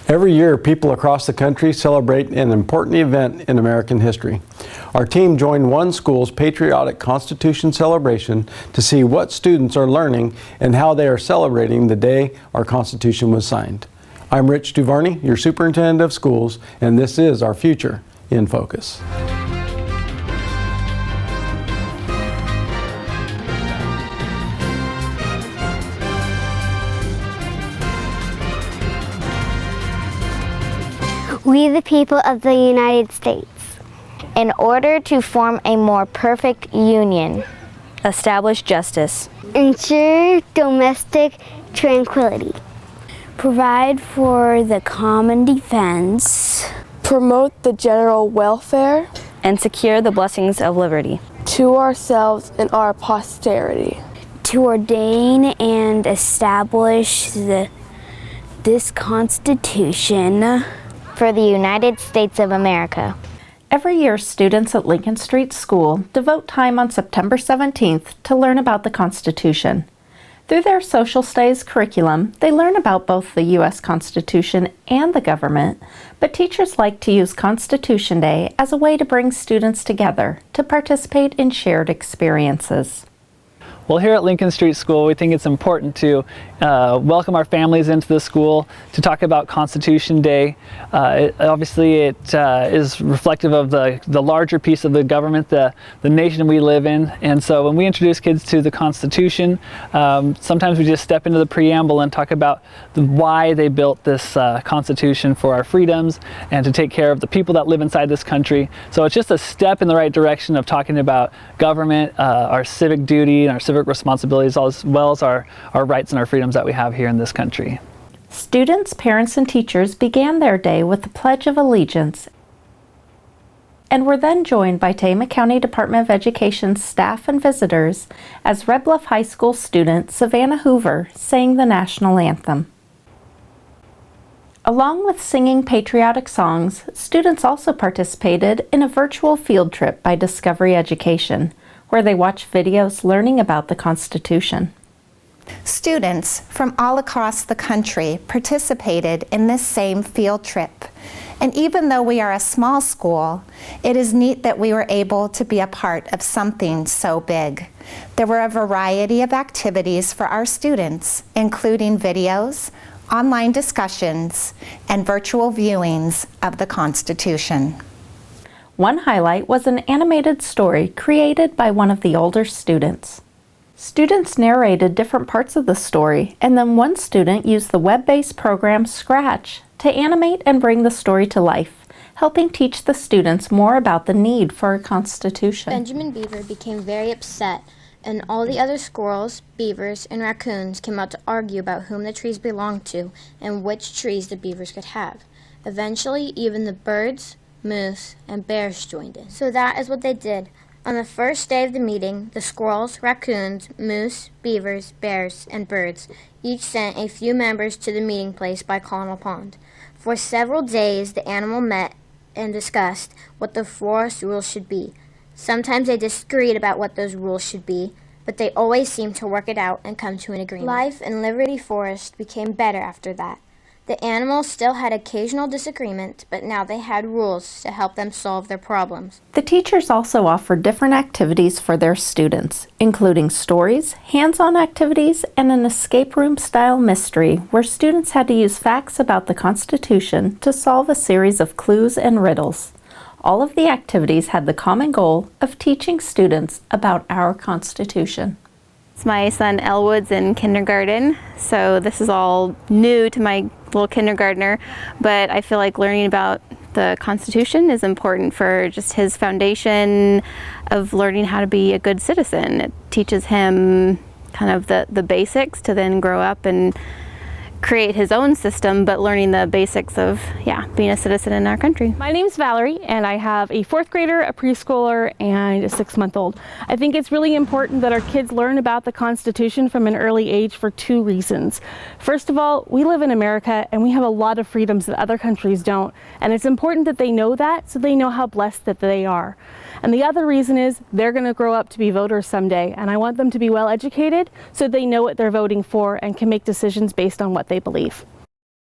Every year, people across the country celebrate an important event in American history. Our team joined one school's patriotic Constitution celebration to see what students are learning and how they are celebrating the day our Constitution was signed. I'm Rich Duvarney, your Superintendent of Schools, and this is our Future in Focus. We the people of the United States, in order to form a more perfect union, establish justice, ensure domestic tranquility, provide for the common defense, promote the general welfare, and secure the blessings of liberty to ourselves and our posterity, to ordain and establish this Constitution for the United States of America. Every year, students at Lincoln Street School devote time on September 17th to learn about the Constitution. Through their social studies curriculum, they learn about both the U.S. Constitution and the government, but teachers like to use Constitution Day as a way to bring students together to participate in shared experiences. Well, here at Lincoln Street School, we think it's important to welcome our families into the school to talk about Constitution Day. Obviously, it is reflective of the larger piece of the government, the nation we live in. And so when we introduce kids to the Constitution, sometimes we just step into the preamble and talk about why they built this Constitution for our freedoms and to take care of the people that live inside this country. So it's just a step in the right direction of talking about government, our civic duty, and our civic responsibilities, as well as our rights and our freedoms that we have here in this country. Students, parents, and teachers began their day with the Pledge of Allegiance and were then joined by Tama County Department of Education staff and visitors as Red Bluff High School student Savannah Hoover sang the national anthem. Along with singing patriotic songs, students also participated in a virtual field trip by Discovery Education, where they watched videos learning about the Constitution. Students from all across the country participated in this same field trip. And even though we are a small school, it is neat that we were able to be a part of something so big. There were a variety of activities for our students, including videos, online discussions, and virtual viewings of the Constitution. One highlight was an animated story created by one of the older students. Students narrated different parts of the story, and then one student used the web-based program Scratch to animate and bring the story to life, helping teach the students more about the need for a Constitution. Benjamin Beaver became very upset, and all the other squirrels, beavers, and raccoons came out to argue about whom the trees belonged to and which trees the beavers could have. Eventually, even the birds, moose, and bears joined in. So that is what they did. On the first day of the meeting, the squirrels, raccoons, moose, beavers, bears, and birds each sent a few members to the meeting place by Connell Pond. For several days, the animal met and discussed what the forest rules should be. Sometimes they disagreed about what those rules should be, but they always seemed to work it out and come to an agreement. Life in Liberty Forest became better after that. The animals still had occasional disagreement, but now they had rules to help them solve their problems. The teachers also offered different activities for their students, including stories, hands-on activities, and an escape room-style mystery where students had to use facts about the Constitution to solve a series of clues and riddles. All of the activities had the common goal of teaching students about our Constitution. My son Elwood's in kindergarten, so this is all new to my little kindergartner, but I feel like learning about the Constitution is important for just his foundation of learning how to be a good citizen. It teaches him kind of the basics to then grow up and create his own system, but learning the basics of, being a citizen in our country. My name's Valerie, and I have a 4th grader, a preschooler, and a 6-month-old. I think it's really important that our kids learn about the Constitution from an early age for 2 reasons. First of all, we live in America, and we have a lot of freedoms that other countries don't, and it's important that they know that so they know how blessed that they are. And the other reason is they're going to grow up to be voters someday, and I want them to be well educated so they know what they're voting for and can make decisions based on what they believe.